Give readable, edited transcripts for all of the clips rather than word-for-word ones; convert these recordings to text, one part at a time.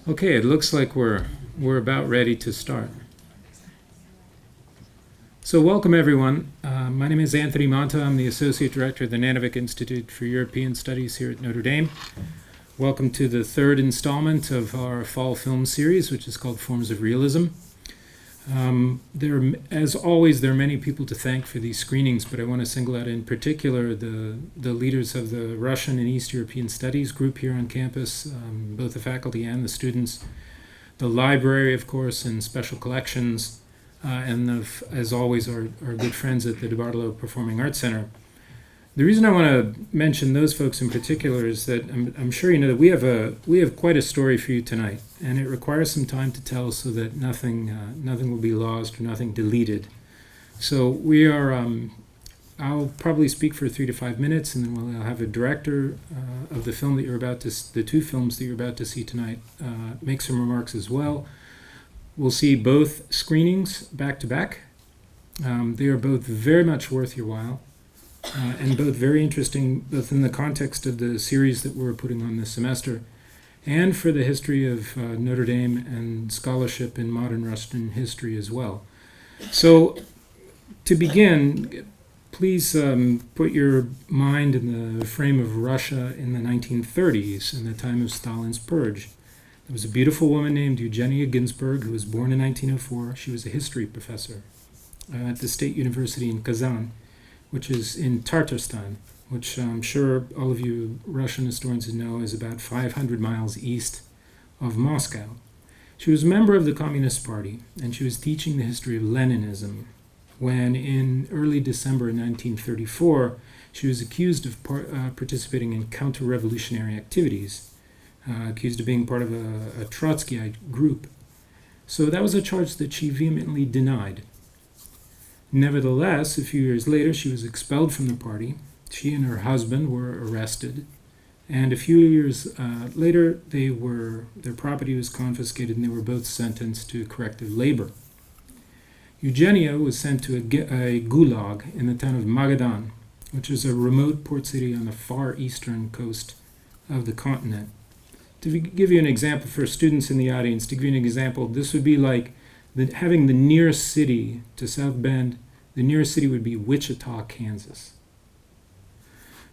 Okay, it looks like we're about ready to start. So welcome everyone. My name is Anthony Monta. I'm the Associate Director of the Nanovic Institute for European Studies here at Notre Dame. Welcome to the third installment of our fall film series, which is called Forms of Realism. As always, there are many people to thank for these screenings, but I want to single out in particular the leaders of the Russian and East European Studies group here on campus, both the faculty and the students, the library, of course, and special collections, and as always, our good friends at the DeBartolo Performing Arts Center. The reason I want to mention those folks in particular is that I'm sure you know that we have quite a story for you tonight, and it requires some time to tell so that nothing will be lost or nothing deleted. So we are. I'll probably speak for 3 to 5 minutes, and then we'll have a director of the film that the two films that you're about to see tonight, make some remarks as well. We'll see both screenings back to back. They are both very much worth your while. And both very interesting, both in the context of the series that we're putting on this semester, and for the history of Notre Dame and scholarship in modern Russian history as well. So, to begin, please put your mind in the frame of Russia in the 1930s, in the time of Stalin's purge. There was a beautiful woman named Eugenia Ginsburg who was born in 1904. She was a history professor at the State University in Kazan, which is in Tatarstan, which I'm sure all of you Russian historians know is about 500 miles east of Moscow. She was a member of the Communist Party, and she was teaching the history of Leninism when, in early December 1934, she was accused of participating in counter-revolutionary activities, accused of being part of a Trotskyite group. So that was a charge that she vehemently denied. Nevertheless, a few years later, she was expelled from the party. She and her husband were arrested, and a few years later, their property was confiscated, and they were both sentenced to corrective labor. Eugenia was sent to a gulag in the town of Magadan, which is a remote port city on the far eastern coast of the continent. To give you an example for students in the audience, to give you an example, this would be like having the nearest city to South Bend. The nearest city would be Wichita, Kansas.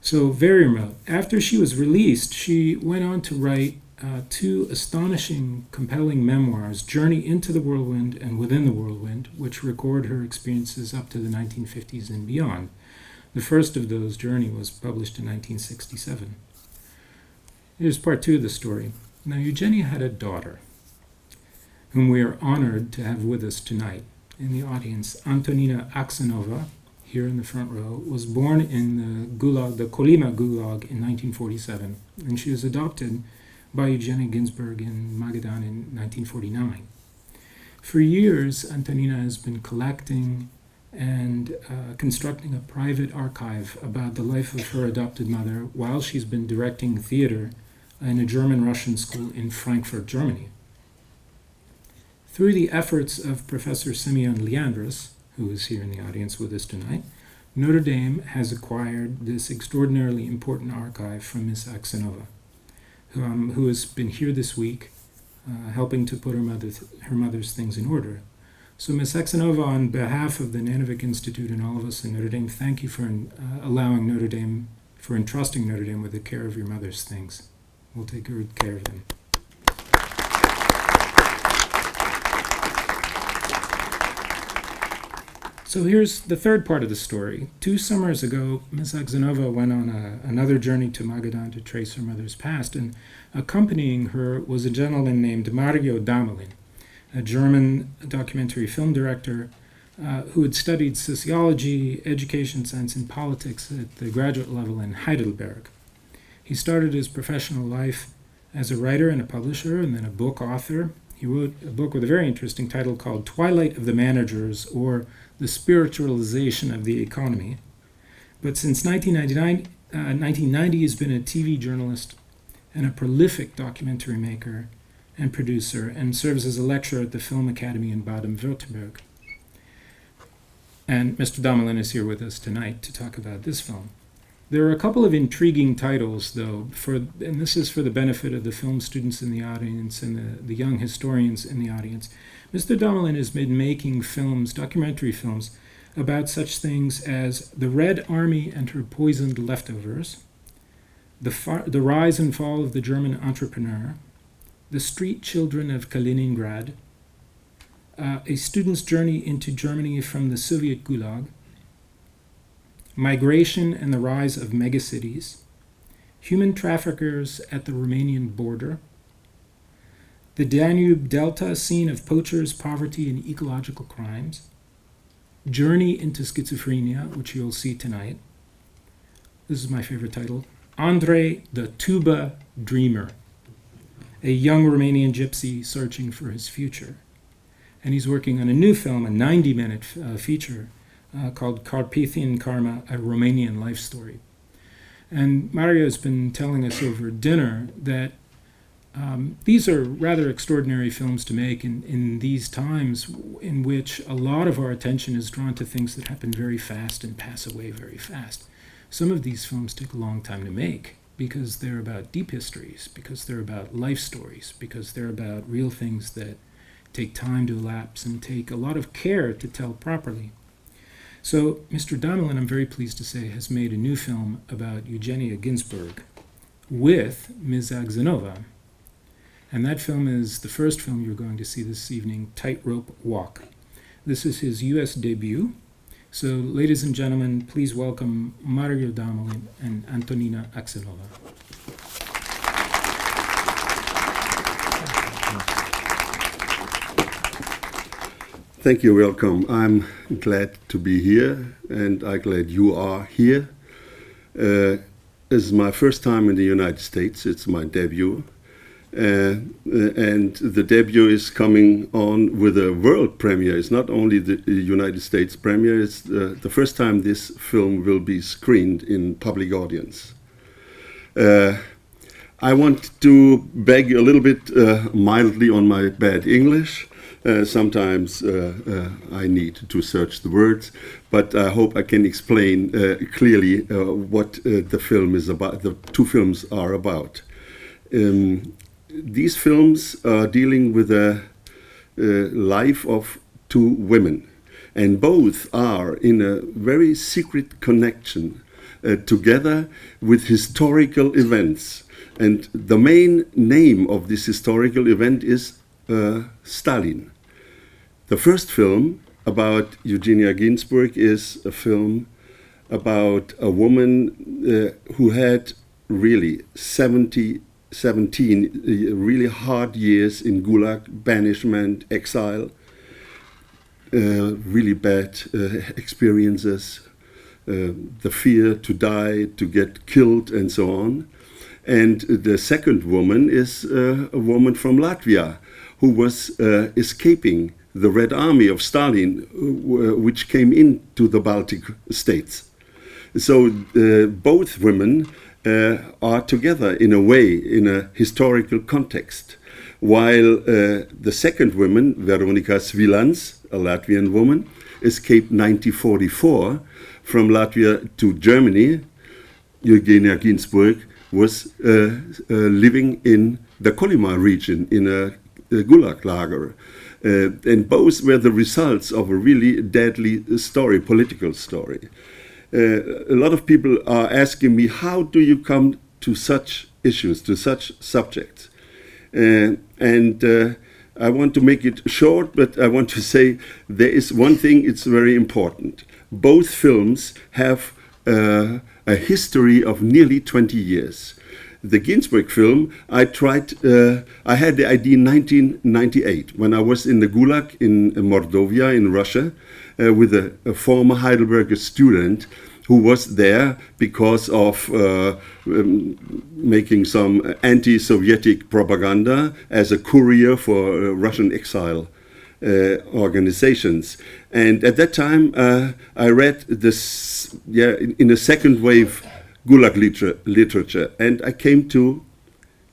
So very remote. After she was released, she went on to write two astonishing, compelling memoirs, Journey into the Whirlwind and Within the Whirlwind, which record her experiences up to the 1950s and beyond. The first of those, Journey, was published in 1967. Here's part 2 of the story. Now, Eugenia had a daughter, whom we are honored to have with us tonight. In the audience, Antonina Aksenova, here in the front row, was born in the Gulag, the Kolyma Gulag, in 1947, and she was adopted by Eugenia Ginsburg in Magadan in 1949. For years, Antonina has been collecting and constructing a private archive about the life of her adopted mother while she's been directing theater in a German-Russian school in Frankfurt, Germany. Through the efforts of Professor Simeon Leandros, who is here in the audience with us tonight, Notre Dame has acquired this extraordinarily important archive from Ms. Aksenova, who has been here this week helping to put her mother's things in order. So Ms. Aksenova, on behalf of the Nanovic Institute and all of us in Notre Dame, thank you for entrusting Notre Dame with the care of your mother's things. We'll take good care of them. So here's the third part of the story. 2 summers ago, Ms. Aksenova went on another journey to Magadan to trace her mother's past, and accompanying her was a gentleman named Mario Damolin, a German documentary film director who had studied sociology, education science, and politics at the graduate level in Heidelberg. He started his professional life as a writer and a publisher, and then a book author. He wrote a book with a very interesting title called Twilight of the Managers, or The Spiritualization of the Economy. But since 1990, he's been a TV journalist and a prolific documentary maker and producer, and serves as a lecturer at the Film Academy in Baden-Württemberg. And Mr. Damolin is here with us tonight to talk about this film. There are a couple of intriguing titles, though, and this is for the benefit of the film students in the audience and the young historians in the audience. Mr. Damolin has been making films, documentary films, about such things as the Red Army and her poisoned leftovers, the rise and fall of the German entrepreneur, the street children of Kaliningrad, a student's journey into Germany from the Soviet Gulag, migration and the rise of megacities, human traffickers at the Romanian border, the Danube Delta scene of poachers, poverty, and ecological crimes, Journey into Schizophrenia, which you'll see tonight. This is my favorite title. Andrei the Tuba Dreamer, a young Romanian gypsy searching for his future. And he's working on a new film, a 90-minute feature called Carpathian Karma, a Romanian life story. And Mario has been telling us over dinner that these are rather extraordinary films to make in these times in which a lot of our attention is drawn to things that happen very fast and pass away very fast. Some of these films take a long time to make because they're about deep histories, because they're about life stories, because they're about real things that take time to elapse and take a lot of care to tell properly. So Mr. Damolin, I'm very pleased to say, has made a new film about Eugenia Ginsburg with Ms. Agzanova. And that film is the first film you're going to see this evening, Tightrope Walk. This is his U.S. debut. So, ladies and gentlemen, please welcome Mario Damolin and Antonina Agzanova. Thank you, welcome. I'm glad to be here, and I'm glad you are here. This is my first time in the United States. It's my debut. And the debut is coming on with a world premiere. It's not only the United States premiere, it's the first time this film will be screened in public audience. I want to beg a little bit mildly on my bad English. Sometimes I need to search the words, but I hope I can explain clearly what the film is about, the two films are about. These films are dealing with the life of two women, and both are in a very secret connection together with historical events. And the main name of this historical event is Stalin. The first film about Eugenia Ginsburg is a film about a woman who had really 17 really hard years in Gulag, banishment, exile, really bad experiences, the fear to die, to get killed, and so on. And the second woman is a woman from Latvia who was escaping the Red Army of Stalin, which came into the Baltic states. So both women are together in a way, in a historical context, while the second woman, Veronika Svilans, a Latvian woman, escaped 1944 from Latvia to Germany. Eugenia Ginsburg was living in the Kolyma region in a Gulag lager. And both were the results of a really deadly story, political story. A lot of people are asking me, how do you come to such issues, to such subjects? And I want to make it short, but I want to say there is one thing, it's very important. Both films have a history of nearly 20 years. The Ginsburg film, I had the idea in 1998 when I was in the Gulag in Mordovia in Russia with a former Heidelberger student who was there because of making some anti-Sovietic propaganda as a courier for Russian exile organizations. And at that time, I read this, in a second wave Gulag literature, and I came to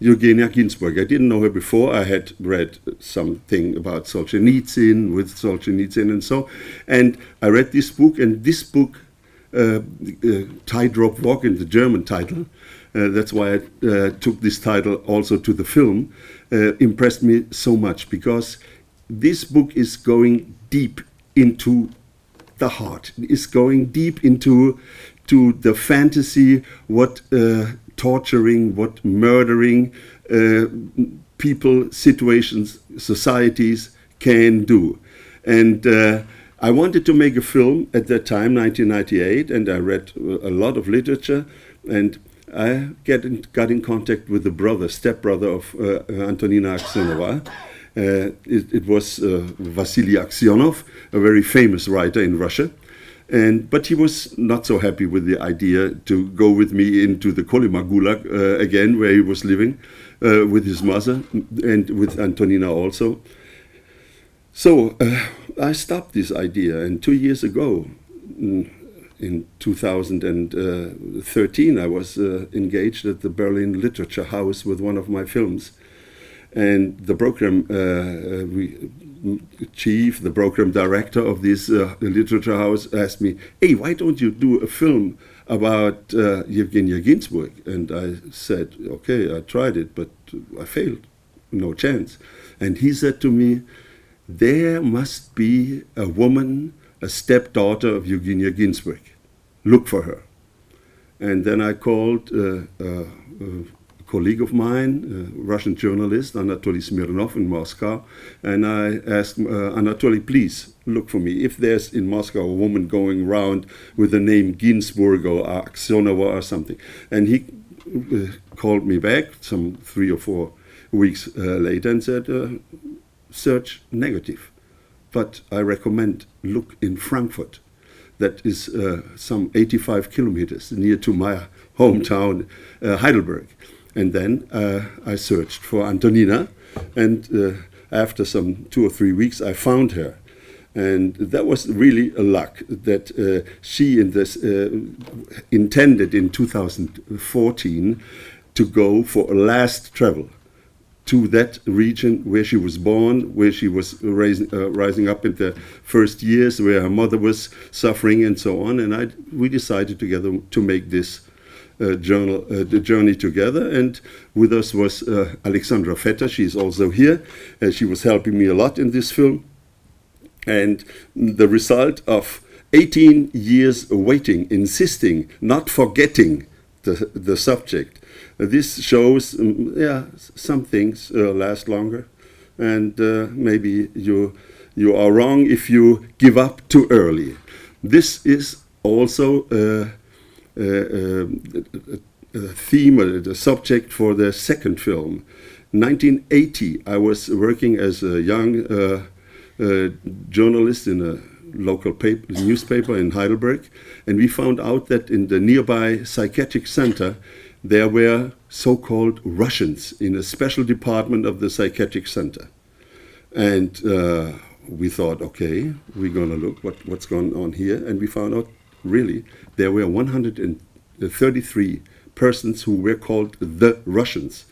Eugenia Ginsburg. I didn't know her before. I had read something about Solzhenitsyn, with Solzhenitsyn and so, and I read this book, and this book Tightrope Walk in the German title. That's why I took this title also to the film. Impressed me so much because this book is going deep into the heart. It's going deep into the fantasy, what torturing, what murdering people, situations, societies can do. And I wanted to make a film at that time, 1998, and I read a lot of literature, and I got in contact with the stepbrother of Antonina Aksionova. It was Vasily Aksionov, a very famous writer in Russia. But he was not so happy with the idea to go with me into the Kolyma Gulag again, where he was living with his mother and with Antonina also. So I stopped this idea, and 2 years ago, in 2013, I was engaged at the Berlin Literature House with one of my films. And the program chief, the program director of this literature house asked me, hey, why don't you do a film about Eugenia Ginsburg? And I said, okay, I tried it, but I failed, no chance. And he said to me, there must be a woman, a stepdaughter of Eugenia Ginsburg. Look for her. And then I called a colleague of mine, a Russian journalist, Anatoly Smirnov in Moscow, and I asked Anatoly, please look for me. If there's in Moscow a woman going around with the name Ginsburg or Aksionova or something. And he called me back some 3 or 4 weeks later and said, search negative. But I recommend look in Frankfurt. That is some 85 kilometers near to my hometown, Heidelberg. And then I searched for Antonina, and after some 2 or 3 weeks, I found her. And that was really a luck that she intended in 2014 to go for a last travel to that region where she was born, where she was rising up in the first years, where her mother was suffering and so on. And we decided together to make this the journey together. And with us was Alexandra Vetter. She's also here. She was helping me a lot in this film. And the result of 18 years waiting, insisting, not forgetting the subject. This shows, some things last longer, and maybe you are wrong if you give up too early. This is also a theme, the subject for the second film. 1980, I was working as a young journalist in a local newspaper in Heidelberg, and we found out that in the nearby psychiatric center there were so-called Russians in a special department of the psychiatric center. And we thought, okay, we're going to look what's going on here. And we found out, really, there were 133 persons who were called the Russians.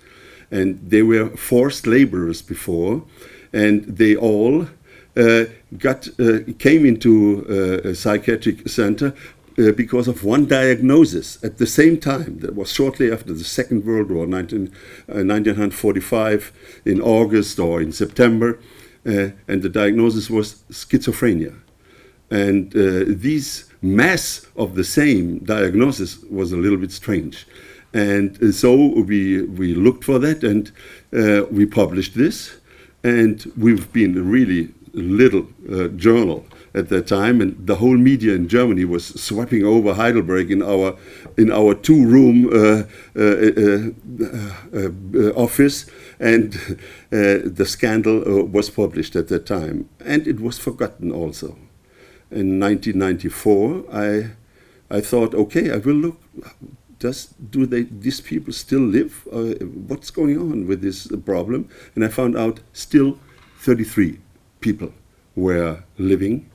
And they were forced laborers before, and they all came into a psychiatric center because of one diagnosis at the same time. That was shortly after the Second World War, 1945, in August or in September, and the diagnosis was schizophrenia. And these mass of the same diagnosis was a little bit strange. And so we looked for that, and we published this, and we've been really little journal at that time, and the whole media in Germany was sweeping over Heidelberg in our 2-room office, and the scandal was published at that time, and it was forgotten also. In 1994, I thought, okay, I will look. These people still live? What's going on with this problem? And I found out still 33 people were living,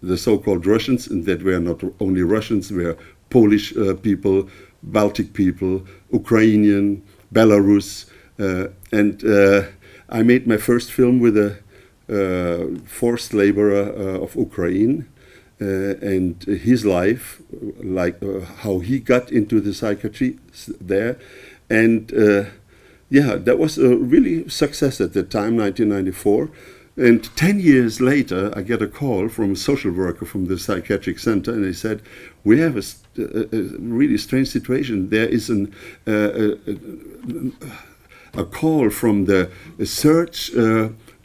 the so-called Russians, and that were not only Russians, were Polish people, Baltic people, Ukrainian, Belarus, and I made my first film with a forced laborer of Ukraine, and his life, like how he got into the psychiatry there. And yeah, that was a really success at the time, 1994. And 10 years later, I get a call from a social worker from the psychiatric center, and they said, we have a really strange situation. There is a call from the search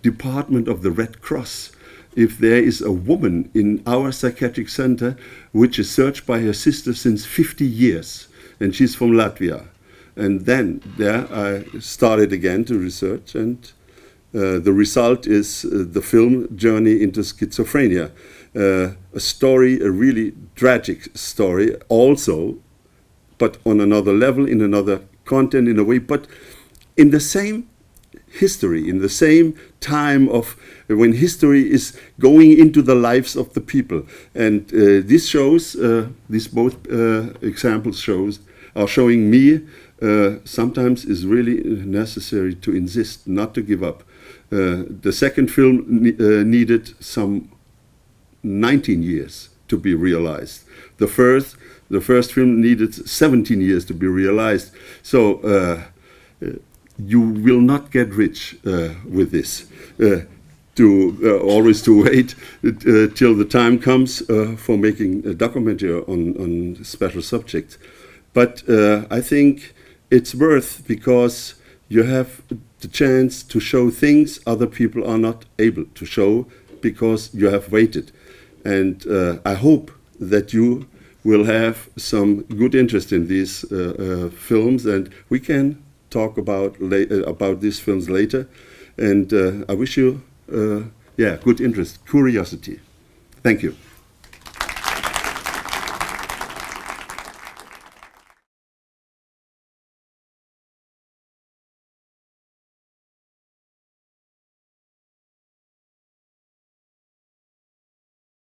department of the Red Cross. If there is a woman in our psychiatric center which is searched by her sister since 50 years, and she's from Latvia. And then there I started again to research, and the result is the film Journey into Schizophrenia. A story, a really tragic story also, but on another level, in another content in a way, but in the same history, in the same time of when history is going into the lives of the people. And this shows, these both examples are showing me sometimes it's really necessary to insist, not to give up. The second film needed some 19 years to be realized. The first film needed 17 years to be realized. So you will not get rich with this. Always to wait till the time comes for making a documentary on special subjects. But I think it's worth, because you have the chance to show things other people are not able to show because you have waited. And I hope that you will have some good interest in these films, and we can talk about these films later. And I wish you good interest, curiosity. Thank you.